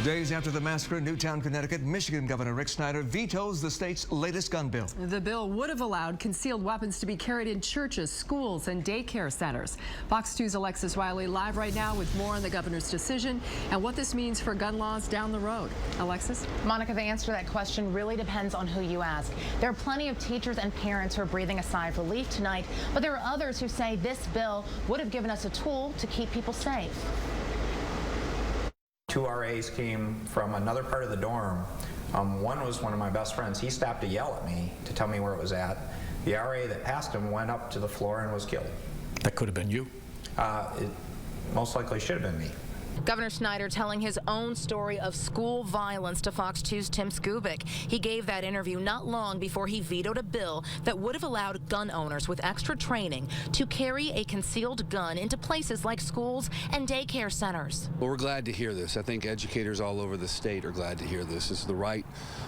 Days after the massacre in Newtown, Connecticut, Michigan Governor Rick Snyder vetoes the state's latest gun bill. The bill would have allowed concealed weapons to be carried in churches, schools, and daycare centers. Fox 2's Alexis Wiley live right now with more on the governor's decision and what this means for gun laws down the road. Alexis? Monica, the answer to that question really depends on who you ask. There are plenty of teachers and parents who are breathing a sigh of relief tonight, but there are others who say this bill would have given us a tool to keep people safe. Two RAs came from another part of the dorm. One was one of my best friends. He stopped to yell at me to tell me where it was at. The RA that passed him went up to the floor and was killed. That could have been you. It most likely should have been me. Governor Snyder telling his own story of school violence to Fox 2's Tim Skubic. He gave that interview not long before he vetoed a bill that would have allowed gun owners with extra training to carry a concealed gun into places like schools and daycare centers. Well, we're glad to hear this. I think educators all over the state are glad to hear this. It's the right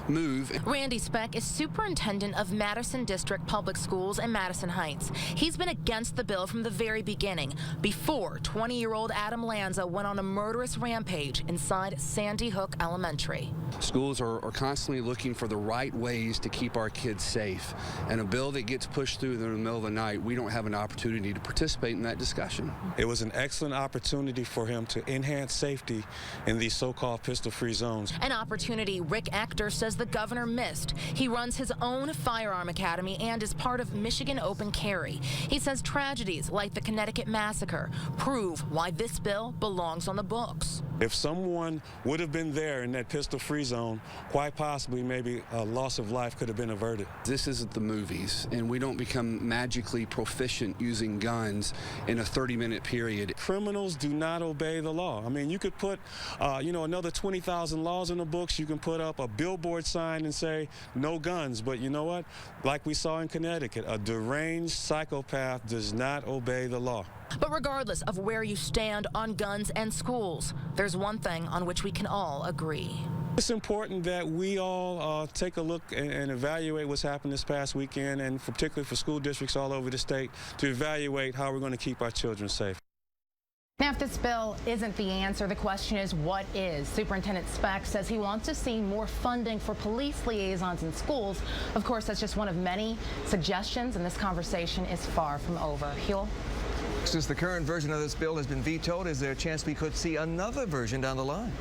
move. Randy Speck is superintendent of Madison District Public Schools in Madison Heights. He's been against the bill from the very beginning, before 20-year-old Adam Lanza went on a murderous rampage inside Sandy Hook Elementary. Schools are constantly looking for the right ways to keep our kids safe. And a bill that gets pushed through in the middle of the night, we don't have an opportunity to participate in that discussion. It was an excellent opportunity for him to enhance safety in these so-called pistol-free zones. An opportunity Rick Ector says the governor missed. He runs his own firearm academy and is part of Michigan Open Carry. He says tragedies like the Connecticut massacre prove why this bill belongs on the books. If someone would have been there in that pistol-free zone, quite possibly maybe a loss of life could have been averted. This isn't the movies, and we don't become magically proficient using guns in a 30-minute period. Criminals do not obey the law. I mean, you could put, another 20,000 laws in the books. You can put up a billboard sign and say, no guns. But you know what? Like we saw in Connecticut, a deranged psychopath does not obey the law. But regardless of where you stand on guns and schools, there's one thing on which we can all agree. It's important that we all take a look and evaluate what's happened this past weekend, and particularly for school districts all over the state, to evaluate how we're going to keep our children safe. Now, if this bill isn't the answer, the question is, what is? Superintendent Speck says he wants to see more funding for police liaisons in schools. Of course, that's just one of many suggestions, and this conversation is far from over. Huel? Since the current version of this bill has been vetoed, is there a chance we could see another version down the line?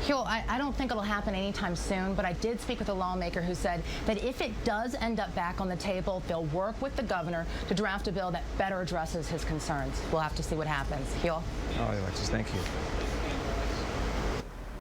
Huel, I don't think it'll happen anytime soon, but I did speak with a lawmaker who said that if it does end up back on the table, they'll work with the governor to draft a bill that better addresses his concerns. We'll have to see what happens. Huel? All right, Alexis, thank you.